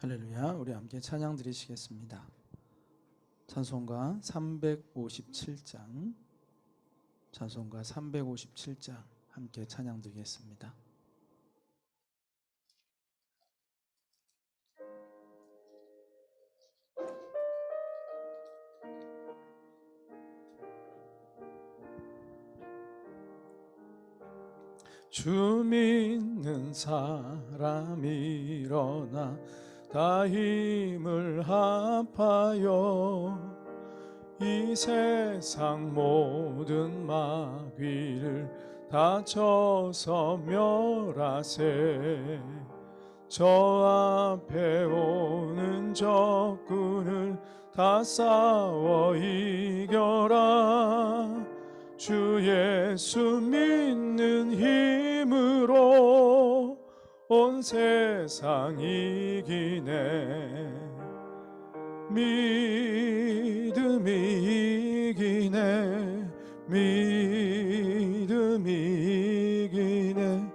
할렐루야. 우리 함께 찬양 드리시겠습니다. 찬송가 357장, 찬송가 357장 함께 찬양 드리겠습니다. 주 믿는 사람 일어나 다 힘을 합하여 이 세상 모든 마귀를 다 쳐서 멸하세. 저 앞에 오는 적군을 다 싸워 이겨라. 주 예수 믿는 힘으로 온 세상 이기네. 믿음이 이기네. 믿음이 이기네.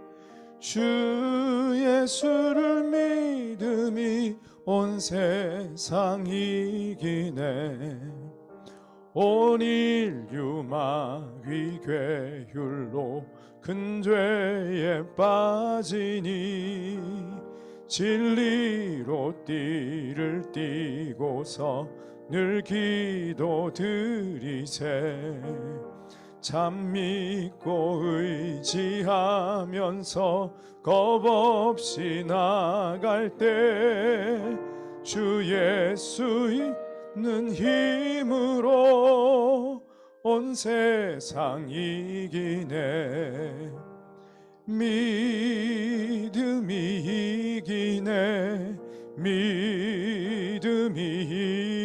주 예수를 믿음이 온 세상 이기네. 온 인류 마귀 괴율로 큰 죄에 빠지니 진리로 띠를 띠고서 늘 기도 드리세. 참 믿고 의지하면서 겁없이 나갈 때 주 예수 있는 힘으로 온 세상 이기네. 믿음이 이기네. 믿음이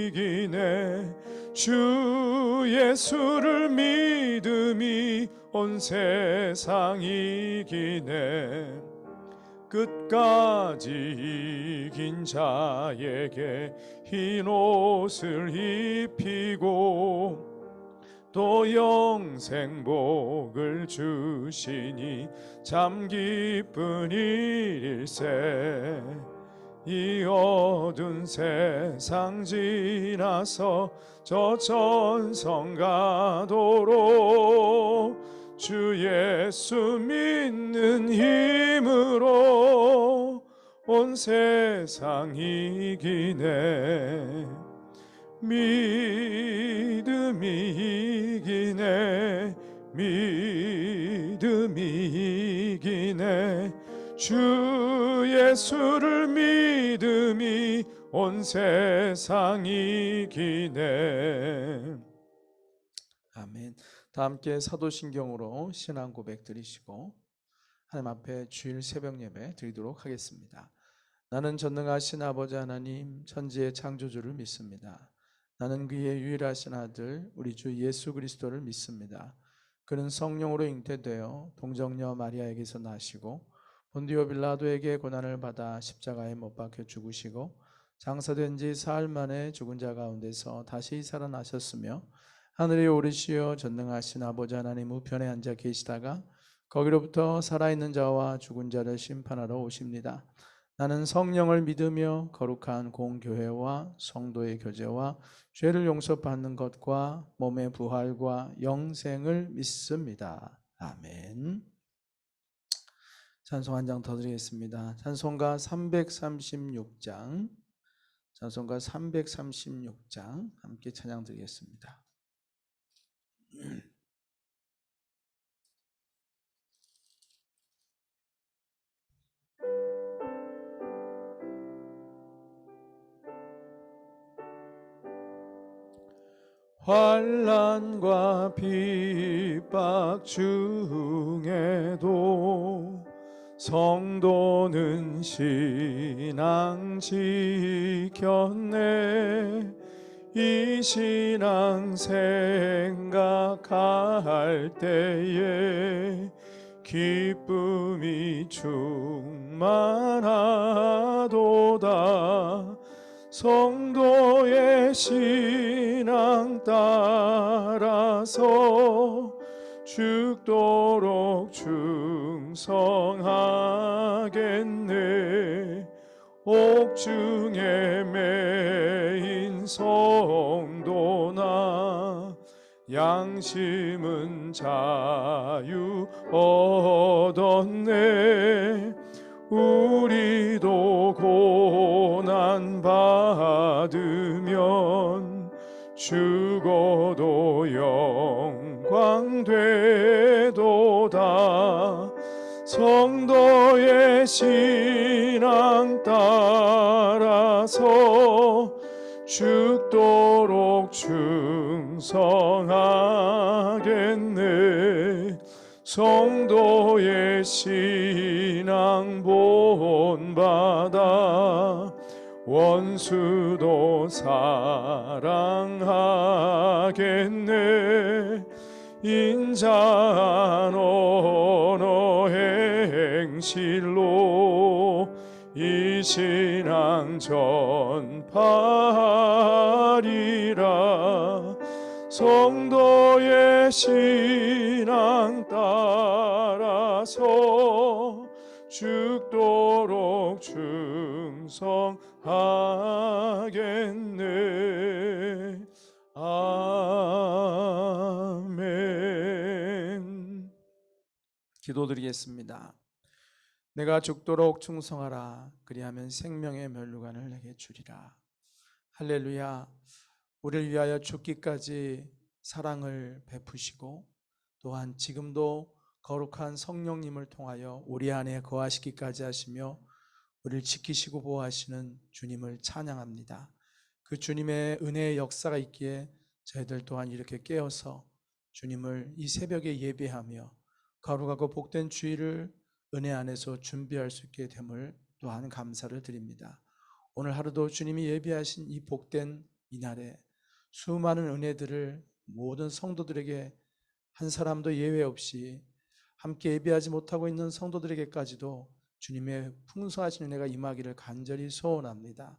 이기네. 주 예수를 믿음이 온 세상 이기네. 끝까지 이긴 자에게 흰 옷을 입히고 또 영생복을 주시니 참 기쁜 일일세. 이 어두운 세상 지나서 저 천성 가도록 주 예수 믿는 힘으로 온 세상 이기네. 믿음이 이기네. 믿음이 이기네. 주 예수를 믿음이 온 세상 이기네. 아멘. 다 함께 사도신경으로 신앙 고백 드리시고 하나님 앞에 주일 새벽 예배 드리도록 하겠습니다. 나는 전능하신 아버지 하나님 천지의 창조주를 믿습니다. 나는 그의 유일하신 아들 우리 주 예수 그리스도를 믿습니다. 그는 성령으로 잉태되어 동정녀 마리아에게서 나시고 본디오 빌라도에게 고난을 받아 십자가에 못 박혀 죽으시고 장사된 지 사흘 만에 죽은 자 가운데서 다시 살아나셨으며 하늘에 오르시어 전능하신 아버지 하나님 우편에 앉아 계시다가 거기로부터 살아있는 자와 죽은 자를 심판하러 오십니다. 나는 성령을 믿으며 거룩한 공교회와 성도의 교제와 죄를 용서받는 것과 몸의 부활과 영생을 믿습니다. 아멘. 찬송 한 장 더 드리겠습니다. 찬송가 336장, 찬송가 336장 함께 찬양 드리겠습니다. 환난과 핍박 중에도 성도는 신앙 지켰네. 이 신앙 생각할 때에 기쁨이 충만하도다. 성도의 신앙 따라서 죽도록 충성하겠네. 옥중에 매인 성도나 양심은 자유 얻었네. 우리도 고난 받으면 죽어도 영광 되도다. 성도의 신앙 따라서 죽도록 충성하겠네. 성도의 신앙 본받아 원수도 사랑하겠네. 인자한 언어 행실로 이 신앙 전파하리라. 성도의 신앙 따라서 죽도록 충성하겠네. 아멘. 기도드리겠습니다. 내가 죽도록 충성하라. 그리하면 생명의 면류관을 내게 주리라. 할렐루야. 우리를 위하여 죽기까지 사랑을 베푸시고 또한 지금도 거룩한 성령님을 통하여 우리 안에 거하시기까지 하시며 우리를 지키시고 보호하시는 주님을 찬양합니다. 그 주님의 은혜의 역사가 있기에 저희들 또한 이렇게 깨어서 주님을 이 새벽에 예배하며 거룩하고 복된 주일을 은혜 안에서 준비할 수 있게 됨을 또한 감사를 드립니다. 오늘 하루도 주님이 예비하신 이 복된 이날에 수많은 은혜들을 모든 성도들에게 한 사람도 예외 없이 함께 예배하지 못하고 있는 성도들에게까지도 주님의 풍성하신 은혜가 임하기를 간절히 소원합니다.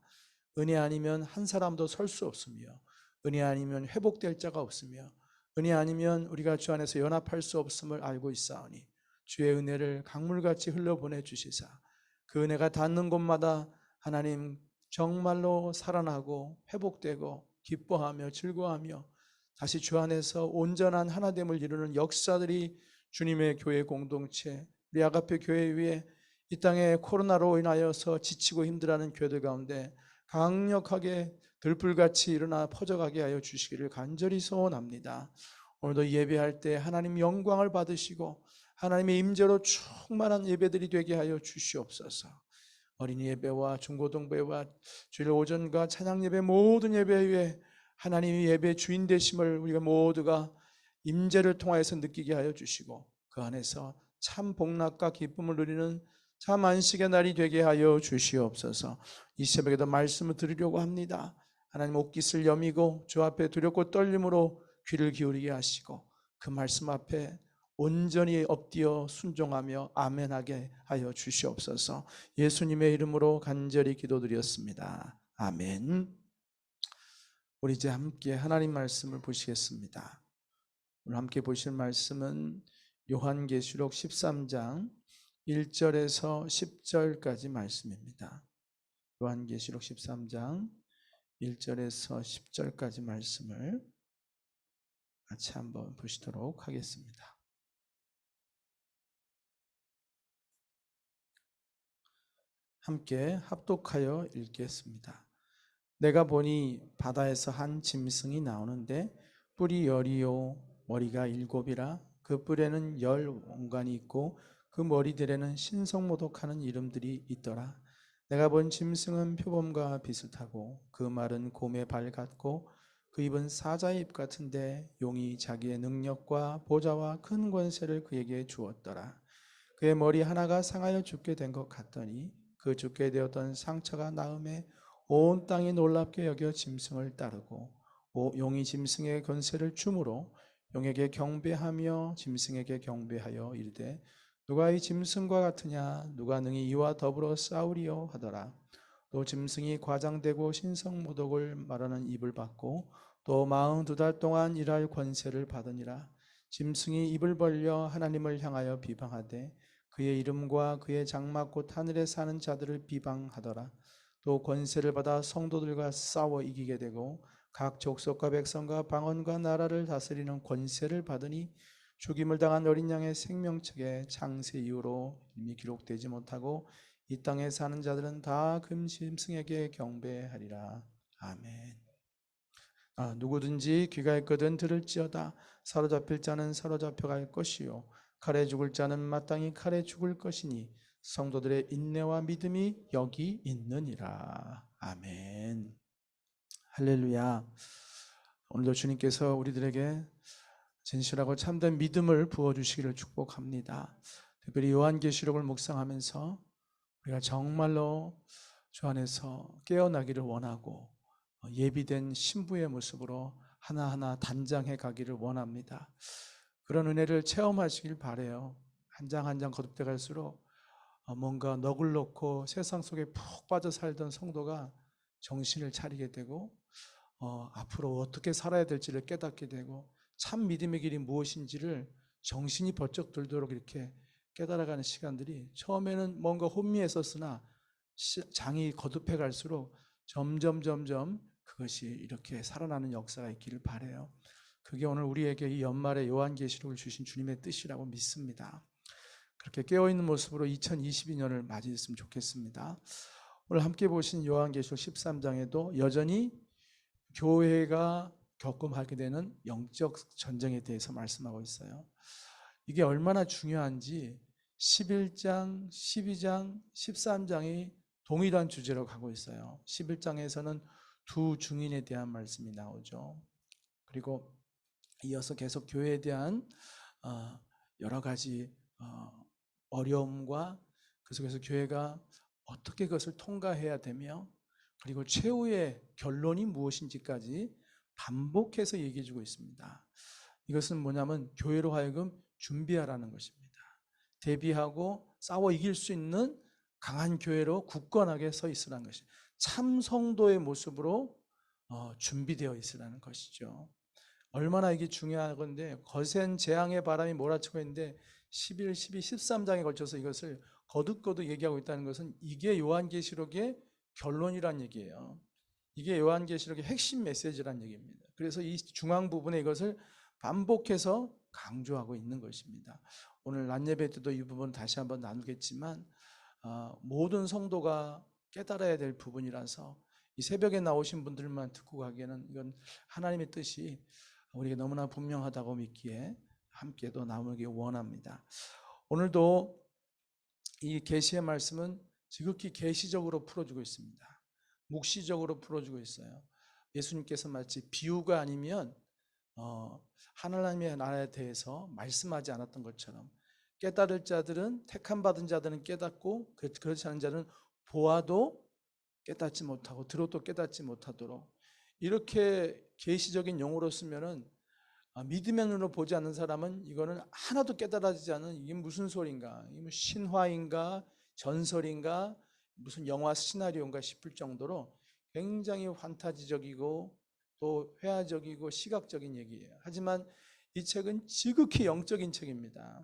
은혜 아니면 한 사람도 설 수 없으며 은혜 아니면 회복될 자가 없으며 은혜 아니면 우리가 주 안에서 연합할 수 없음을 알고 있사오니 주의 은혜를 강물같이 흘려보내 주시사 그 은혜가 닿는 곳마다 하나님 정말로 살아나고 회복되고 기뻐하며 즐거워하며 다시 주 안에서 온전한 하나됨을 이루는 역사들이 주님의 교회 공동체 우리 아가페 교회 위에 이 땅에 코로나로 인하여서 지치고 힘들어하는 교회들 가운데 강력하게 들불같이 일어나 퍼져가게 하여 주시기를 간절히 소원합니다. 오늘도 예배할 때 하나님 영광을 받으시고 하나님의 임재로 충만한 예배들이 되게 하여 주시옵소서. 어린이 예배와 중고등부와 주일 오전과 찬양 예배 모든 예배 위에 하나님의 예배 주인 되심을 우리가 모두가 임재를 통하여서 느끼게 하여 주시고 그 안에서 참 복락과 기쁨을 누리는 참 안식의 날이 되게 하여 주시옵소서. 이 새벽에도 말씀을 드리려고 합니다. 하나님 옷깃을 여미고 주 앞에 두렵고 떨림으로 귀를 기울이게 하시고 그 말씀 앞에 온전히 엎드려 순종하며 아멘하게 하여 주시옵소서. 예수님의 이름으로 간절히 기도드렸습니다. 아멘. 우리 이제 함께 하나님 말씀을 보시겠습니다. 오늘 함께 보실 말씀은 요한계시록 13장 1절에서 10절까지 말씀입니다. 요한계시록 13장 1절에서 10절까지 말씀을 같이 한번 보시도록 하겠습니다. 함께 합독하여 읽겠습니다. 내가 보니 바다에서 한 짐승이 나오는데 뿔이 10이요 머리가 7이라 그 뿔에는 10 원관이 있고 그 머리들에는 신성모독하는 이름들이 있더라. 내가 본 짐승은 표범과 비슷하고 그 말은 곰의 발 같고 그 입은 사자의 입 같은데 용이 자기의 능력과 보좌와 큰 권세를 그에게 주었더라. 그의 머리 하나가 상하여 죽게 된 것 같더니 그 죽게 되었던 상처가 나음에 온 땅이 놀랍게 여겨 짐승을 따르고 용이 짐승의 권세를 주므로 용에게 경배하며 짐승에게 경배하여 이르되 누가 이 짐승과 같으냐 누가 능히 이와 더불어 싸우리요 하더라. 또 짐승이 과장되고 신성모독을 말하는 입을 받고 또 42달 동안 일할 권세를 받으니라. 짐승이 입을 벌려 하나님을 향하여 비방하되 그의 이름과 그의 장막 곧 하늘에 사는 자들을 비방하더라. 또 권세를 받아 성도들과 싸워 이기게 되고 각 족속과 백성과 방언과 나라를 다스리는 권세를 받으니 죽임을 당한 어린 양의 생명책에 창세 이후로 이미 기록되지 못하고 이 땅에 사는 자들은 다 금심승에게 경배하리라. 아멘. 누구든지 귀가 있거든 들을지어다. 사로잡힐 자는 사로잡혀갈 것이요 칼에 죽을 자는 마땅히 칼에 죽을 것이니 성도들의 인내와 믿음이 여기 있느니라. 아멘. 할렐루야. 오늘도 주님께서 우리들에게 진실하고 참된 믿음을 부어주시기를 축복합니다. 특별히 요한계시록을 묵상하면서 우리가 정말로 주 안에서 깨어나기를 원하고 예비된 신부의 모습으로 하나하나 단장해 가기를 원합니다. 그런 은혜를 체험하시길 바라요. 한 장 한 장 거듭돼 갈수록 뭔가 너글놓고 세상 속에 푹 빠져 살던 성도가 정신을 차리게 되고 앞으로 어떻게 살아야 될지를 깨닫게 되고 참 믿음의 길이 무엇인지를 정신이 번쩍 들도록 이렇게 깨달아가는 시간들이 처음에는 뭔가 혼미했었으나 장이 거듭해 갈수록 점점 그것이 이렇게 살아나는 역사가 있기를 바라요. 그게 오늘 우리에게 이 연말에 요한계시록을 주신 주님의 뜻이라고 믿습니다. 그렇게 깨어있는 모습으로 2022년을 맞이했으면 좋겠습니다. 오늘 함께 보신 요한계시록 13장에도 여전히 교회가 겪음하게 되는 영적 전쟁에 대해서 말씀하고 있어요. 이게 얼마나 중요한지 11장, 12장, 13장이 동일한 주제로 가고 있어요. 11장에서는 두 증인에 대한 말씀이 나오죠. 그리고 이어서 계속 교회에 대한 여러 가지 어려움과 그 속에서 교회가 어떻게 그것을 통과해야 되며 그리고 최후의 결론이 무엇인지까지 반복해서 얘기해 주고 있습니다. 이것은 뭐냐면 교회로 하여금 준비하라는 것입니다. 대비하고 싸워 이길 수 있는 강한 교회로 굳건하게 서 있으라는 것이 참 성도의 모습으로 준비되어 있으라는 것이죠. 얼마나 이게 중요한 건데 거센 재앙의 바람이 몰아치고 있는데 11, 12, 13장에 걸쳐서 이것을 거듭거듭 얘기하고 있다는 것은 이게 요한계시록의 결론이란 얘기예요. 이게 요한계시록의 핵심 메시지란 얘기입니다. 그래서 이 중앙 부분에 이것을 반복해서 강조하고 있는 것입니다. 오늘 낮예배 때도 이 부분 다시 한번 나누겠지만 모든 성도가 깨달아야 될 부분이라서 이 새벽에 나오신 분들만 듣고 가기에는 이건 하나님의 뜻이 우리에게 너무나 분명하다고 믿기에 함께도 나누기 원합니다. 오늘도 이 계시의 말씀은 지극히 계시적으로 풀어주고 있습니다. 묵시적으로 풀어주고 있어요. 예수님께서 마치 비유가 아니면 하나님의 나라에 대해서 말씀하지 않았던 것처럼 깨달을 자들은 택함 받은 자들은 깨닫고 그렇지 않은 자는 보아도 깨닫지 못하고 들어도 깨닫지 못하도록 이렇게 계시적인 용어로 쓰면은 믿음의 눈으로 보지 않는 사람은 이거는 하나도 깨달아지지 않은 이게 무슨 소리인가, 이게 신화인가 전설인가 무슨 영화 시나리오인가 싶을 정도로 굉장히 환타지적이고 또 회화적이고 시각적인 얘기예요. 하지만 이 책은 지극히 영적인 책입니다.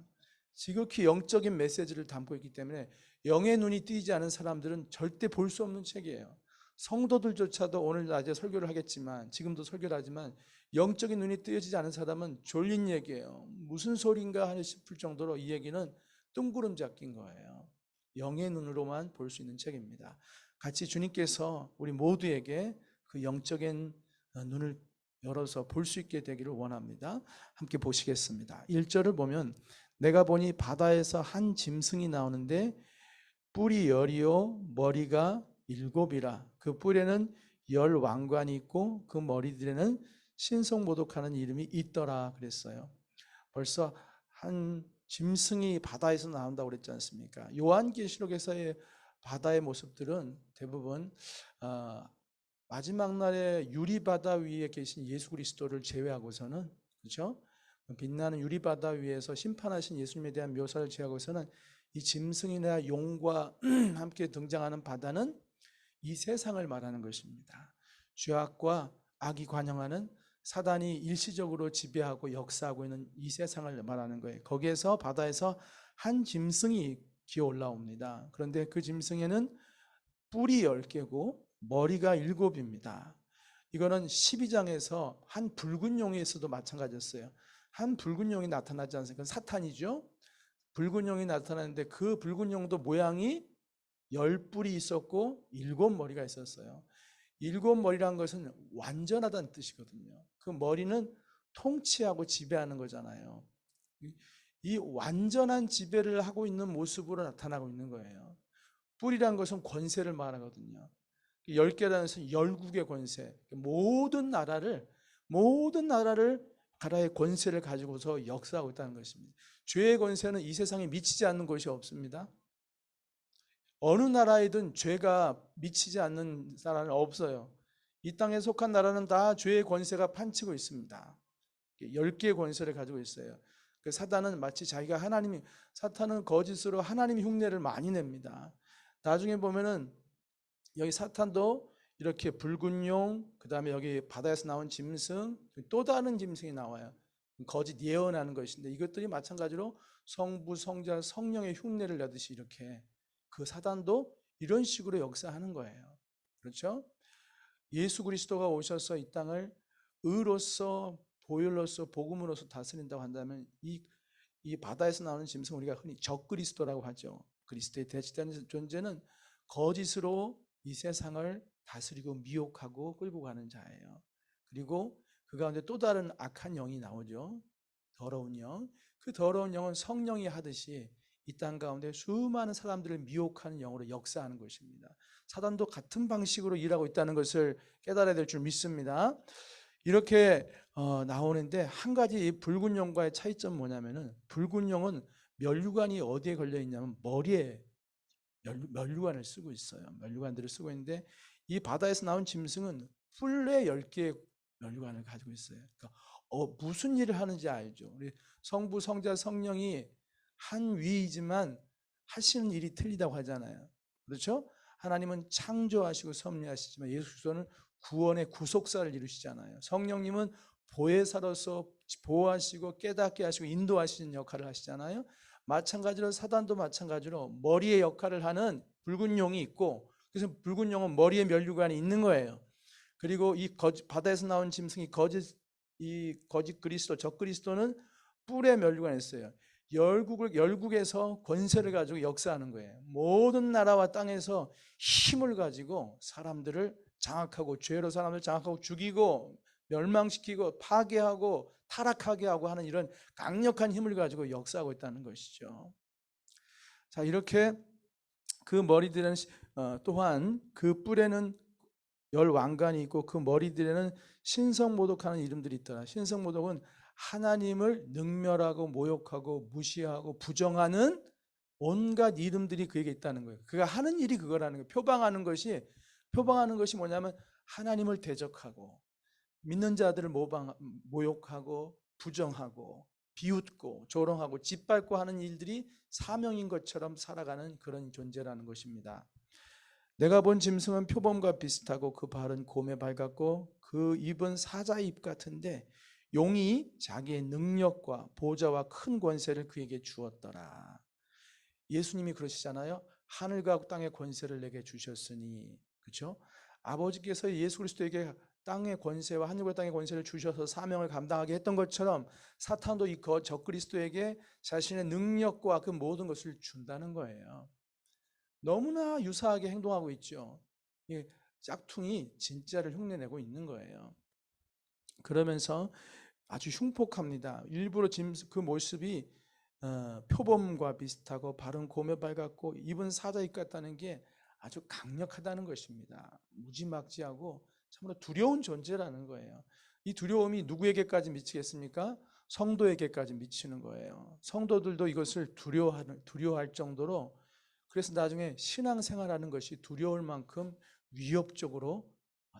지극히 영적인 메시지를 담고 있기 때문에 영의 눈이 띄지 않은 사람들은 절대 볼 수 없는 책이에요. 성도들조차도 오늘 낮에 설교를 하겠지만 지금도 설교를 하지만 영적인 눈이 뜨여지지 않은 사람은 졸린 얘기예요. 무슨 소리인가 싶을 정도로 이 얘기는 뜬구름 잡긴 거예요. 영의 눈으로만 볼 수 있는 책입니다. 같이 주님께서 우리 모두에게 그 영적인 눈을 열어서 볼 수 있게 되기를 원합니다. 함께 보시겠습니다. 1절을 보면 내가 보니 바다에서 한 짐승이 나오는데 뿔이 10이요 머리가 7이라. 그 뿔에는 10 왕관이 있고 그 머리들에는 신성모독하는 이름이 있더라 그랬어요. 벌써 한 짐승이 바다에서 나온다고 그랬지 않습니까? 요한계시록에서의 바다의 모습들은 대부분 마지막 날에 유리바다 위에 계신 예수 그리스도를 제외하고서는 그렇죠? 빛나는 유리바다 위에서 심판하신 예수님에 대한 묘사를 제외하고서는 이 짐승이나 용과 함께 등장하는 바다는 이 세상을 말하는 것입니다. 죄악과 악이 관영하는 사단이 일시적으로 지배하고 역사하고 있는 이 세상을 말하는 거예요. 거기에서 바다에서 한 짐승이 기어 올라옵니다. 그런데 그 짐승에는 뿔이 10개고 머리가 7입니다. 이거는 12장에서 한 붉은 용에서도 마찬가지였어요. 한 붉은 용이 나타나지 않습니까? 사탄이죠. 붉은 용이 나타나는데 그 붉은 용도 모양이 10뿔이 있었고 7머리가 있었어요. 7머리란 것은 완전하다는 뜻이거든요. 그 머리는 통치하고 지배하는 거잖아요. 이 완전한 지배를 하고 있는 모습으로 나타나고 있는 거예요. 뿔이란 것은 권세를 말하거든요. 10개라는 것은 열국의 권세. 모든 나라를 나라의 권세를 가지고서 역사하고 있다는 것입니다. 죄의 권세는 이 세상에 미치지 않는 곳이 없습니다. 어느 나라에든 죄가 미치지 않는 나라는 없어요. 이 땅에 속한 나라는 다 죄의 권세가 판치고 있습니다. 10개의 권세를 가지고 있어요. 그 사탄은 마치 자기가 사탄은 거짓으로 하나님의 흉내를 많이 냅니다. 나중에 보면은 여기 사탄도 이렇게 붉은 용, 그 다음에 여기 바다에서 나온 짐승, 또 다른 짐승이 나와요. 거짓 예언하는 것인데 이것들이 마찬가지로 성부, 성자, 성령의 흉내를 내듯이 이렇게 그 사단도 이런 식으로 역사하는 거예요. 그렇죠? 예수 그리스도가 오셔서 이 땅을 의로서 보혈로서 복음으로서 다스린다고 한다면 이 바다에서 나오는 짐승 우리가 흔히 적그리스도라고 하죠. 그리스도의 대치되는 존재는 거짓으로 이 세상을 다스리고 미혹하고 끌고 가는 자예요. 그리고 그 가운데 또 다른 악한 영이 나오죠. 더러운 영. 그 더러운 영은 성령이 하듯이 이 땅 가운데 수많은 사람들을 미혹하는 영으로 역사하는 것입니다. 사단도 같은 방식으로 일하고 있다는 것을 깨달아야 될 줄 믿습니다. 이렇게 나오는데 한 가지 이 붉은 용과의 차이점은 뭐냐면은 붉은 용은 면류관이 어디에 걸려 있냐면 머리에 면류관을 쓰고 있어요. 면류관들을 쓰고 있는데 이 바다에서 나온 짐승은 뿔에 10개의 면류관을 가지고 있어요. 그러니까 무슨 일을 하는지 알죠. 우리 성부, 성자, 성령이 한 위이지만 하시는 일이 틀리다고 하잖아요. 그렇죠? 하나님은 창조하시고 섭리하시지만 예수 그리스도는 구원의 구속사를 이루시잖아요. 성령님은 보혜사로서 보호하시고 깨닫게 하시고 인도하시는 역할을 하시잖아요. 마찬가지로 사단도 마찬가지로 머리의 역할을 하는 붉은 용이 있고 그래서 붉은 용은 머리에 면류관이 있는 거예요. 그리고 이 바다에서 나온 짐승이 거짓 그리스도, 적 그리스도는 뿔에 면류관이 있어요. 열국에서 권세를 가지고 역사하는 거예요. 모든 나라와 땅에서 힘을 가지고 사람들을 장악하고 죄로 사람을 장악하고 죽이고 멸망시키고 파괴하고 타락하게 하고 하는 이런 강력한 힘을 가지고 역사하고 있다는 것이죠. 자, 이렇게 그 머리들은 또한 그 뿔에는 10왕관이 있고 그 머리들에는 신성모독하는 이름들이 있더라. 신성모독은 하나님을 능멸하고 모욕하고 무시하고 부정하는 온갖 이름들이 그에게 있다는 거예요. 그가 하는 일이 그거라는 거예요. 표방하는 것이 뭐냐면 하나님을 대적하고 믿는 자들을 모욕하고 부정하고 비웃고 조롱하고 짓밟고 하는 일들이 사명인 것처럼 살아가는 그런 존재라는 것입니다. 내가 본 짐승은 표범과 비슷하고 그 발은 곰에 발 같고 그 입은 사자의 입 같은데 용이 자기의 능력과 보좌와 큰 권세를 그에게 주었더라. 예수님이 그러시잖아요. 하늘과 땅의 권세를 내게 주셨으니, 그렇죠? 아버지께서 예수 그리스도에게 땅의 권세와 하늘과 땅의 권세를 주셔서 사명을 감당하게 했던 것처럼 사탄도 이 적그리스도에게 자신의 능력과 그 모든 것을 준다는 거예요. 너무나 유사하게 행동하고 있죠. 짝퉁이 진짜를 흉내내고 있는 거예요. 그러면서 아주 흉폭합니다. 일부러 그 모습이 표범과 비슷하고 발은 곰에 발 같고 입은 사자 입 같다는 게 아주 강력하다는 것입니다. 무지막지하고 참으로 두려운 존재라는 거예요. 이 두려움이 누구에게까지 미치겠습니까? 성도에게까지 미치는 거예요. 성도들도 이것을 두려워할 정도로, 그래서 나중에 신앙생활하는 것이 두려울 만큼 위협적으로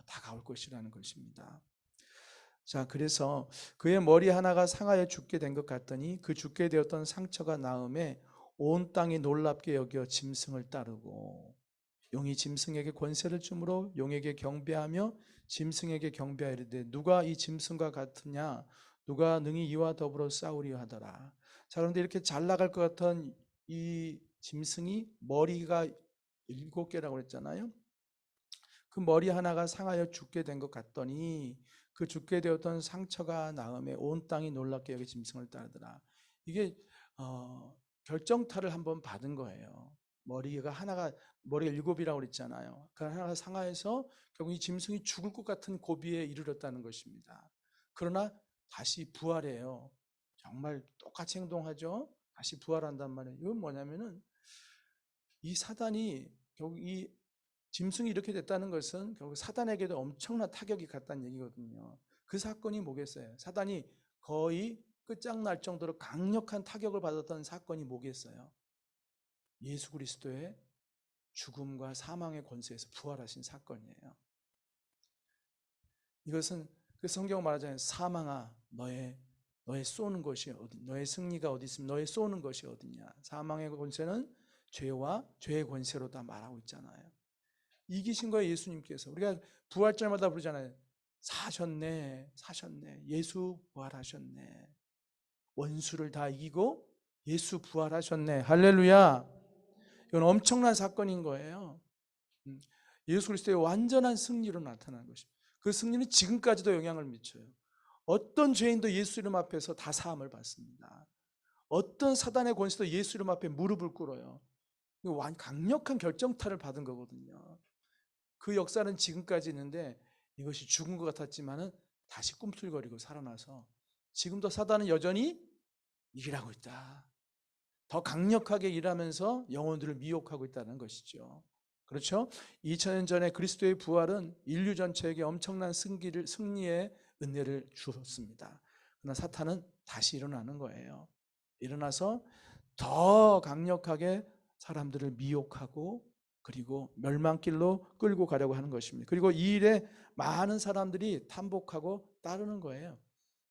다가올 것이라는 것입니다. 자, 그래서 그의 머리 하나가 상하여 죽게 된 것 같더니 그 죽게 되었던 상처가 나음에 온 땅이 놀랍게 여겨 짐승을 따르고 용이 짐승에게 권세를 주므로 용에게 경배하며 짐승에게 경배하리되 누가 이 짐승과 같으냐 누가 능히 이와 더불어 싸우리요 하더라. 자, 그런데 이렇게 잘 나갈 것 같은 이 짐승이 머리가 7개라고 했잖아요. 그 머리 하나가 상하여 죽게 된 것 같더니 그 죽게 되었던 상처가 나음에 온 땅이 놀랍게 여기 짐승을 따르더라. 이게 결정타를 한번 받은 거예요. 머리가 7이라고 그랬잖아요. 그 하나가 상하여서 결국 이 짐승이 죽을 것 같은 고비에 이르렀다는 것입니다. 그러나 다시 부활해요. 정말 똑같이 행동하죠. 다시 부활한단 말이에요. 이건 뭐냐면은 이 사단이 결국 이 짐승이 이렇게 됐다는 것은 결국 사단에게도 엄청난 타격이 갔다는 얘기거든요. 그 사건이 뭐겠어요? 사단이 거의 끝장날 정도로 강력한 타격을 받았던 사건이 뭐겠어요? 예수 그리스도의 죽음과 사망의 권세에서 부활하신 사건이에요. 이것은 그 성경 말하자면 사망아 너의 쏘는 것이 어디, 너의 승리가 어디 있으면 너의 쏘는 것이 어디냐. 사망의 권세는 죄와 죄의 권세로 다 말하고 있잖아요. 이기신 거예요, 예수님께서. 우리가 부활절마다 부르잖아요. 사셨네, 사셨네. 예수 부활하셨네. 원수를 다 이기고 예수 부활하셨네. 할렐루야. 이건 엄청난 사건인 거예요. 예수 그리스도의 완전한 승리로 나타난 것입니다. 그 승리는 지금까지도 영향을 미쳐요. 어떤 죄인도 예수 이름 앞에서 다 사함을 받습니다. 어떤 사단의 권세도 예수 이름 앞에 무릎을 꿇어요. 강력한 결정타를 받은 거거든요. 그 역사는 지금까지 있는데 이것이 죽은 것 같았지만은 다시 꿈틀거리고 살아나서 지금도 사단은 여전히 일하고 있다. 더 강력하게 일하면서 영혼들을 미혹하고 있다는 것이죠. 그렇죠? 2000년 전에 그리스도의 부활은 인류 전체에게 엄청난 승리의 은혜를 주었습니다. 그러나 사탄은 다시 일어나는 거예요. 일어나서 더 강력하게 사람들을 미혹하고 그리고 멸망길로 끌고 가려고 하는 것입니다. 그리고 이 일에 많은 사람들이 탐복하고 따르는 거예요.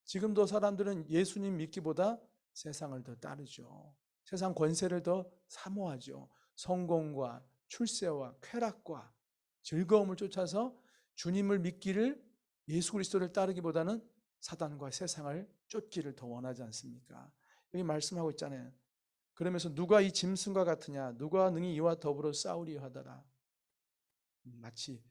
지금도 사람들은 예수님 믿기보다 세상을 더 따르죠. 세상 권세를 더 사모하죠. 성공과 출세와 쾌락과 즐거움을 쫓아서 주님을 믿기를, 예수 그리스도를 따르기보다는 사단과 세상을 쫓기를 더 원하지 않습니까? 여기 말씀하고 있잖아요. 그러면서 누가 이 짐승과 같으냐, 누가 능히 이와 더불어 싸우리요 하더라. 마치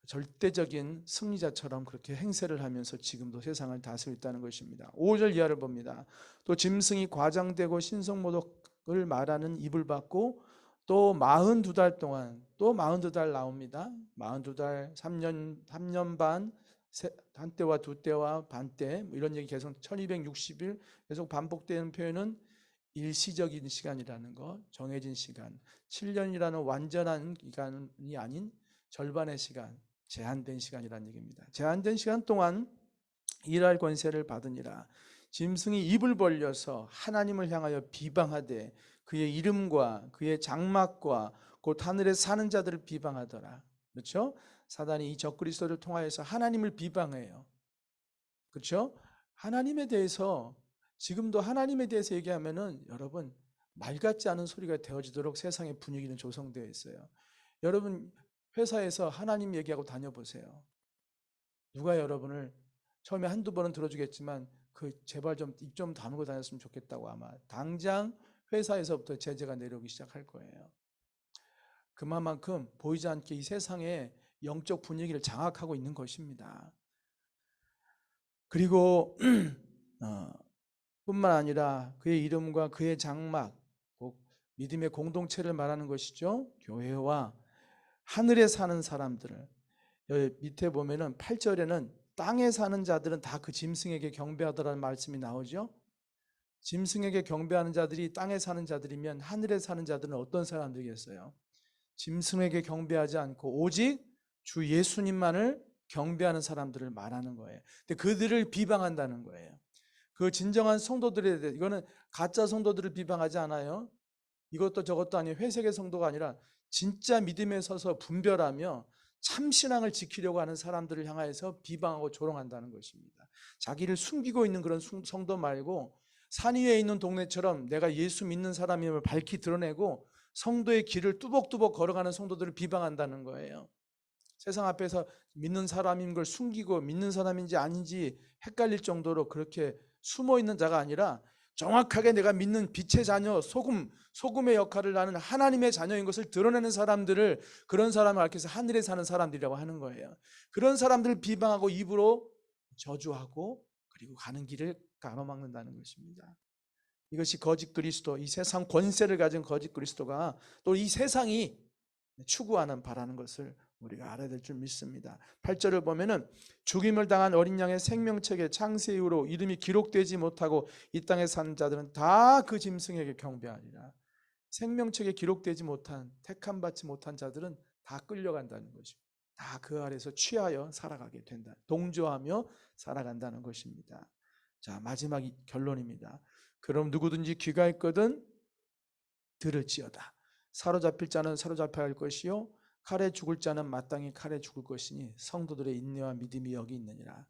절대적인 승리자처럼 그렇게 행세를 하면서 지금도 세상을 다스리고 있다는 것입니다. 5절 이하를 봅니다. 또 짐승이 과장되고 신성모독을 말하는 입을 받고 또 42달 동안, 또 42달 나옵니다. 42달, 3년 반, 한때와 두때와 반때, 이런 얘기 계속 1260일 계속 반복되는 표현은 일시적인 시간이라는 것, 정해진 시간, 7년이라는 완전한 기간이 아닌 절반의 시간, 제한된 시간이라는 얘기입니다. 제한된 시간 동안 일할 권세를 받으니라. 짐승이 입을 벌려서 하나님을 향하여 비방하되 그의 이름과 그의 장막과 곧 하늘에 사는 자들을 비방하더라. 그렇죠? 사단이 이 적그리스도를 통하여서 하나님을 비방해요. 그렇죠? 하나님에 대해서, 지금도 하나님에 대해서 얘기하면은 여러분 말 같지 않은 소리가 되어지도록 세상의 분위기는 조성되어 있어요. 여러분 회사에서 하나님 얘기하고 다녀보세요. 누가 여러분을 처음에 한두 번은 들어주겠지만 제발 좀 입 좀 다물고 다녔으면 좋겠다고 아마 당장 회사에서부터 제재가 내려오기 시작할 거예요. 그만큼 보이지 않게 이 세상의 영적 분위기를 장악하고 있는 것입니다. 그리고 뿐만 아니라 그의 이름과 그의 장막, 곧 믿음의 공동체를 말하는 것이죠. 교회와 하늘에 사는 사람들을, 여기 밑에 보면은 8절에는 땅에 사는 자들은 다 그 짐승에게 경배하더라는 말씀이 나오죠. 짐승에게 경배하는 자들이 땅에 사는 자들이면 하늘에 사는 자들은 어떤 사람들이겠어요? 짐승에게 경배하지 않고 오직 주 예수님만을 경배하는 사람들을 말하는 거예요. 근데 그들을 비방한다는 거예요. 그 진정한 성도들에 대해, 이거는 가짜 성도들을 비방하지 않아요. 이것도 저것도 아니에요. 회색의 성도가 아니라 진짜 믿음에 서서 분별하며 참신앙을 지키려고 하는 사람들을 향하여서 비방하고 조롱한다는 것입니다. 자기를 숨기고 있는 그런 성도 말고 산 위에 있는 동네처럼 내가 예수 믿는 사람임을 밝히 드러내고 성도의 길을 뚜벅뚜벅 걸어가는 성도들을 비방한다는 거예요. 세상 앞에서 믿는 사람인 걸 숨기고 믿는 사람인지 아닌지 헷갈릴 정도로 그렇게 숨어 있는 자가 아니라 정확하게 내가 믿는 빛의 자녀, 소금의 역할을 하는 하나님의 자녀인 것을 드러내는 사람들을, 그런 사람을 가리켜서 하늘에 사는 사람들이라고 하는 거예요. 그런 사람들을 비방하고 입으로 저주하고 그리고 가는 길을 가로막는다는 것입니다. 이것이 거짓 그리스도, 이 세상 권세를 가진 거짓 그리스도가 또 이 세상이 추구하는 바라는 것을 우리가 알아야 될 줄 믿습니다. 8절을 보면은 죽임을 당한 어린 양의 생명책에 창세 이후로 이름이 기록되지 못하고 이 땅에 산 자들은 다 그 짐승에게 경배하리라. 생명책에 기록되지 못한, 택함 받지 못한 자들은 다 끌려간다는 것이고 다 그 아래서 취하여 살아가게 된다. 동조하며 살아간다는 것입니다. 자, 마지막 결론입니다. 그럼 누구든지 귀가 있거든 들을지어다. 사로잡힐 자는 사로잡혀야 할 것이요 칼에 죽을 자는 마땅히 칼에 죽을 것이니 성도들의 인내와 믿음이 여기 있느니라.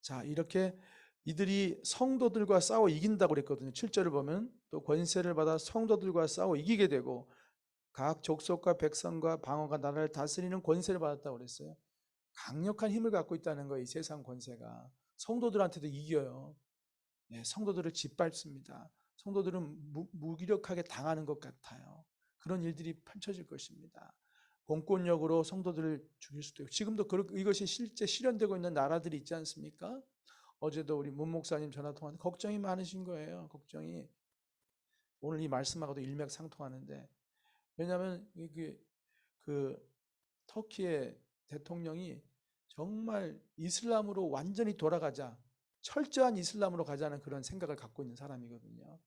자, 이렇게 이들이 성도들과 싸워 이긴다고 그랬거든요. 7절을 보면 또 권세를 받아 성도들과 싸워 이기게 되고 각 족속과 백성과 방언과 나라를 다스리는 권세를 받았다고 그랬어요. 강력한 힘을 갖고 있다는 거예요. 이 세상 권세가 성도들한테도 이겨요. 네, 성도들을 짓밟습니다. 성도들은 무기력하게 당하는 것 같아요. 그런 일들이 펼쳐질 것입니다. 공권력으로 성도들을 죽일 수도 있고, 지금도 이것이 실제 실현되고 있는 나라들이 있지 않습니까? 어제도 우리 문 목사님 전화 통화하는데 걱정이 많으신 거예요. 걱정이. 오늘 이 말씀하고도 일맥상통하는데, 왜냐하면 그 터키의 대통령이 정말 이슬람으로 완전히 돌아가자, 철저한 이슬람으로 가자는 그런 생각을 갖고 있는 사람이거든요.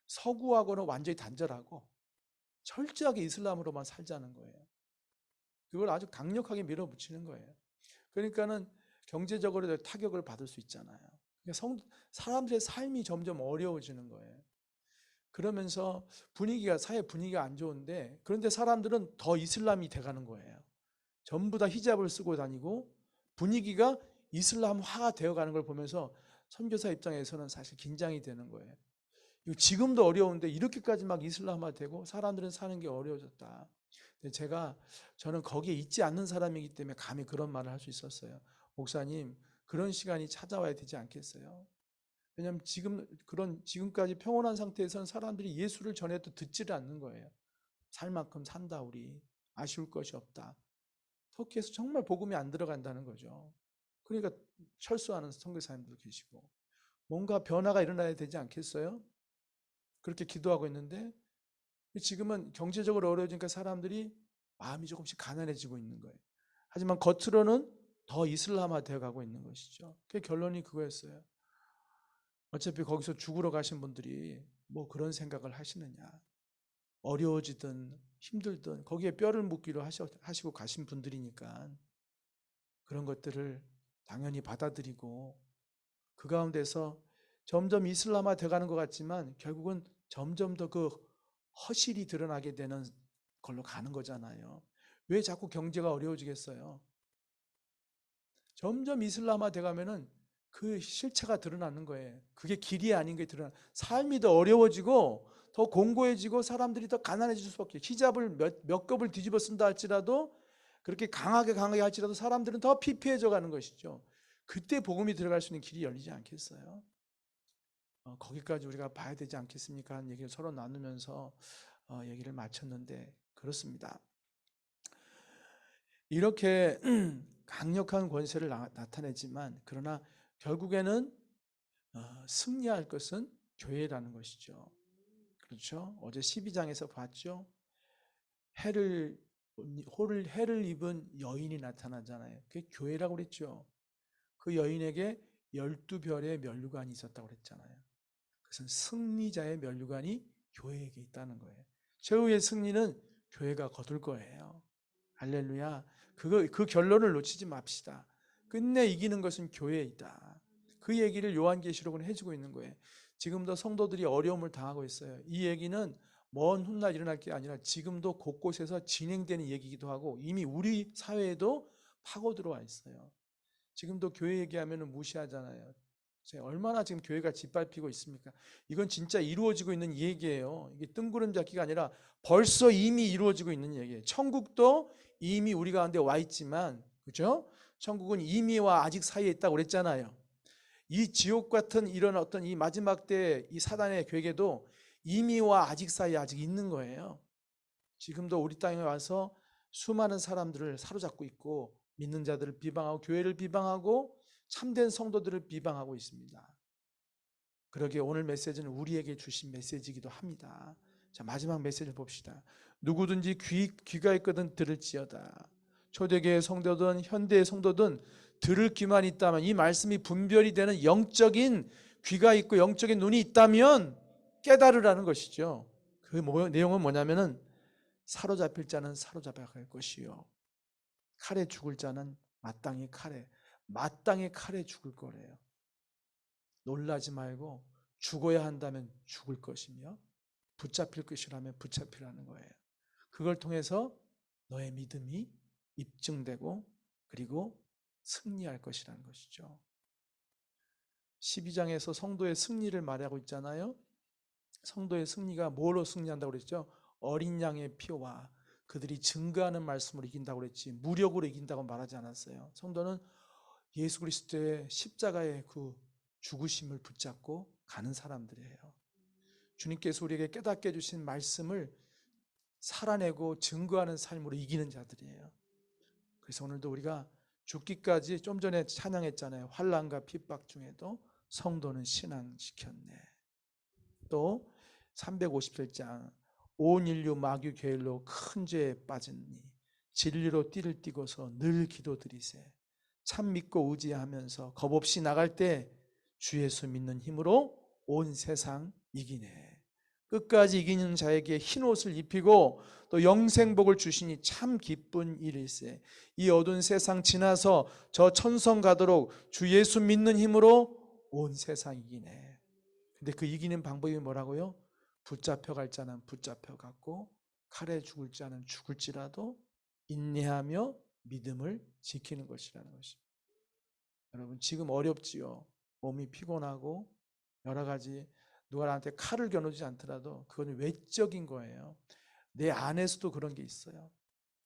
서구하고는 완전히 단절하고 철저하게 이슬람으로만 살자는 거예요. 그걸 아주 강력하게 밀어붙이는 거예요. 그러니까는 경제적으로 타격을 받을 수 있잖아요. 사람들의 삶이 점점 어려워지는 거예요. 그러면서 사회 분위기가 안 좋은데, 그런데 사람들은 더 이슬람이 돼가는 거예요. 전부 다 히잡을 쓰고 다니고 분위기가 이슬람화가 되어가는 걸 보면서 선교사 입장에서는 사실 긴장이 되는 거예요. 지금도 어려운데 이렇게까지 막 이슬람화 되고 사람들은 사는 게 어려워졌다. 저는 거기에 있지 않는 사람이기 때문에 감히 그런 말을 할 수 있었어요. 목사님, 그런 시간이 찾아와야 되지 않겠어요? 왜냐하면 지금까지 평온한 상태에서는 사람들이 예수를 전해도 듣지를 않는 거예요. 살 만큼 산다 우리. 아쉬울 것이 없다. 터키에서 정말 복음이 안 들어간다는 거죠. 그러니까 철수하는 선교사님도 계시고, 뭔가 변화가 일어나야 되지 않겠어요? 그렇게 기도하고 있는데 지금은 경제적으로 어려워지니까 사람들이 마음이 조금씩 가난해지고 있는 거예요. 하지만 겉으로는 더 이슬람화 되어 가고 있는 것이죠. 그 결론이 그거였어요. 어차피 거기서 죽으러 가신 분들이 뭐 그런 생각을 하시느냐. 어려워지든 힘들든 거기에 뼈를 묻기로 하시고 가신 분들이니까 그런 것들을 당연히 받아들이고 그 가운데서 점점 이슬람화 돼가는 것 같지만 결국은 점점 더 그 허실이 드러나게 되는 걸로 가는 거잖아요. 왜 자꾸 경제가 어려워지겠어요? 점점 이슬람화 돼가면은 그 실체가 드러나는 거예요. 그게 길이 아닌 게 드러나. 삶이 더 어려워지고 더 공고해지고 사람들이 더 가난해질 수밖에. 히잡을 몇 겹을 뒤집어 쓴다 할지라도, 그렇게 강하게 할지라도 사람들은 더 피폐해져 가는 것이죠. 그때 복음이 들어갈 수 있는 길이 열리지 않겠어요? 거기까지 우리가 봐야 되지 않겠습니까? 하는 얘기를 서로 나누면서 얘기를 마쳤는데, 그렇습니다. 이렇게 강력한 권세를 나타내지만 그러나 결국에는 승리할 것은 교회라는 것이죠. 그렇죠? 어제 12장에서 봤죠? 해를 입은 여인이 나타나잖아요. 그게 교회라고 그랬죠. 그 여인에게 12별의 면류관이 있었다고 그랬잖아요. 그것은 승리자의 면류관이 교회에게 있다는 거예요. 최후의 승리는 교회가 거둘 거예요. 할렐루야. 그 결론을 놓치지 맙시다. 끝내 이기는 것은 교회이다. 그 얘기를 요한계시록은 해주고 있는 거예요. 지금도 성도들이 어려움을 당하고 있어요. 이 얘기는 먼 훗날 일어날 게 아니라 지금도 곳곳에서 진행되는 얘기이기도 하고 이미 우리 사회에도 파고 들어와 있어요. 지금도 교회 얘기하면 무시하잖아요. 얼마나 지금 교회가 짓밟히고 있습니까? 이건 진짜 이루어지고 있는 얘기예요. 이게 뜬구름 잡기가 아니라 벌써 이미 이루어지고 있는 얘기예요. 천국도 이미 우리 가운데 와 있지만, 그죠? 천국은 이미와 아직 사이에 있다고 그랬잖아요. 이 지옥 같은 이런 어떤 이 마지막 때 이 사단의 괴계도 이미와 아직 사이에 아직 있는 거예요. 지금도 우리 땅에 와서 수많은 사람들을 사로잡고 있고 믿는 자들을 비방하고 교회를 비방하고 참된 성도들을 비방하고 있습니다. 그러기에 오늘 메시지는 우리에게 주신 메시지이기도 합니다. 자, 마지막 메시지를 봅시다. 누구든지 귀가 있거든 들을지어다. 초대교회 성도든 현대의 성도든 들을 귀만 있다면, 이 말씀이 분별이 되는 영적인 귀가 있고 영적인 눈이 있다면 깨달으라는 것이죠. 그 내용은 뭐냐면은 사로잡힐 자는 사로잡아갈 것이요, 칼에 죽을 자는 마땅히 칼에 죽을 거래요. 놀라지 말고 죽어야 한다면 죽을 것이며 붙잡힐 것이라면 붙잡히라는 거예요. 그걸 통해서 너의 믿음이 입증되고 그리고 승리할 것이라는 것이죠. 12장에서 성도의 승리를 말하고 있잖아요. 성도의 승리가 뭐로 승리한다고 그랬죠? 어린 양의 피와 그들이 증거하는 말씀으로 이긴다고 그랬지, 무력으로 이긴다고 말하지 않았어요. 성도는 예수 그리스도의 십자가의 그 죽으심을 붙잡고 가는 사람들이에요. 주님께서 우리에게 깨닫게 해주신 말씀을 살아내고 증거하는 삶으로 이기는 자들이에요. 그래서 오늘도 우리가 죽기까지, 좀 전에 찬양했잖아요. 환난과 핍박 중에도 성도는 신앙 지켰네. 또 357장 온 인류 마귀 계율로 큰 죄에 빠졌니 진리로 띠를 띠고서 늘 기도드리세. 참 믿고 의지하면서 겁없이 나갈 때 주 예수 믿는 힘으로 온 세상 이기네. 끝까지 이기는 자에게 흰 옷을 입히고 또 영생복을 주시니 참 기쁜 일일세. 이 어두운 세상 지나서 저 천성 가도록 주 예수 믿는 힘으로 온 세상 이기네. 근데 그 이기는 방법이 뭐라고요? 붙잡혀갈 자는 붙잡혀갔고 칼에 죽을 자는 죽을지라도 인내하며 믿음을 지키는 것이라는 것입니다. 여러분, 지금 어렵지요. 몸이 피곤하고 여러 가지, 누가 나한테 칼을 겨누지 않더라도 그건 외적인 거예요. 내 안에서도 그런 게 있어요.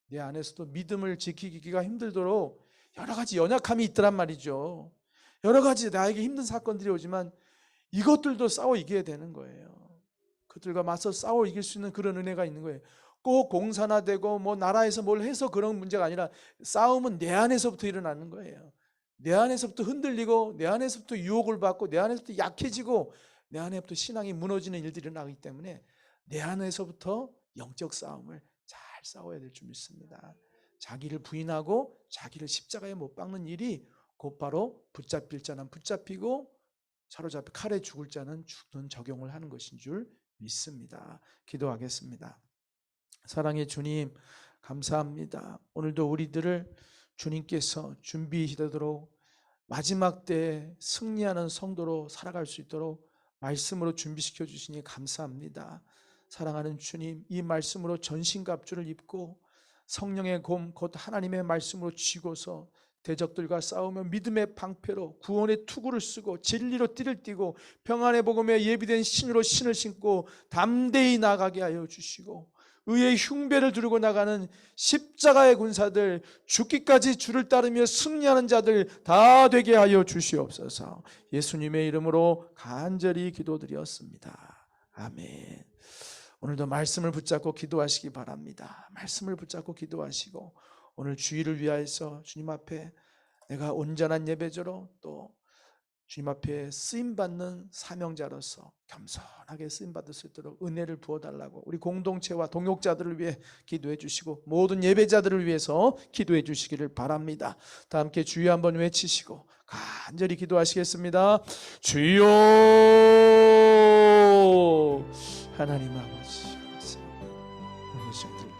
내 안에서도 믿음을 지키기가 힘들도록 여러 가지 연약함이 있더란 말이죠. 여러 가지 나에게 힘든 사건들이 오지만 이것들도 싸워 이겨야 되는 거예요. 그들과 맞서 싸워 이길 수 있는 그런 은혜가 있는 거예요. 꼭 공사나 되고 뭐 나라에서 뭘 해서 그런 문제가 아니라 싸움은 내 안에서부터 일어나는 거예요. 내 안에서부터 흔들리고 내 안에서부터 유혹을 받고 내 안에서부터 약해지고 내 안에부터 신앙이 무너지는 일들이 일어나기 때문에 내 안에서부터 영적 싸움을 잘 싸워야 될 줄 믿습니다. 자기를 부인하고 자기를 십자가에 못 박는 일이 곧바로 붙잡힐 자는 붙잡히고 사로잡혀 칼에 죽을 자는 죽는 적용을 하는 것인 줄 믿습니다. 기도하겠습니다. 사랑의 주님, 감사합니다. 오늘도 우리들을 주님께서 준비시도록 마지막 때 승리하는 성도로 살아갈 수 있도록 말씀으로 준비시켜 주시니 감사합니다. 사랑하는 주님, 이 말씀으로 전신갑주를 입고 성령의 곰 곧 하나님의 말씀으로 쥐고서 대적들과 싸우며 믿음의 방패로 구원의 투구를 쓰고 진리로 띠를 띠고 평안의 복음에 예비된 신으로 신을 신고 담대히 나가게 하여 주시고 의의 흉배를 두르고 나가는 십자가의 군사들, 죽기까지 주를 따르며 승리하는 자들 다 되게 하여 주시옵소서. 예수님의 이름으로 간절히 기도드렸습니다. 아멘. 오늘도 말씀을 붙잡고 기도하시기 바랍니다. 말씀을 붙잡고 기도하시고 오늘 주일을 위하여서 주님 앞에 내가 온전한 예배자로 또 주님 앞에 쓰임받는 사명자로서 겸손하게 쓰임받을 수 있도록 은혜를 부어달라고 우리 공동체와 동역자들을 위해 기도해 주시고 모든 예배자들을 위해서 기도해 주시기를 바랍니다. 다 함께 주여 한번 외치시고 간절히 기도하시겠습니다. 주여 하나님 아버지 감사합니다.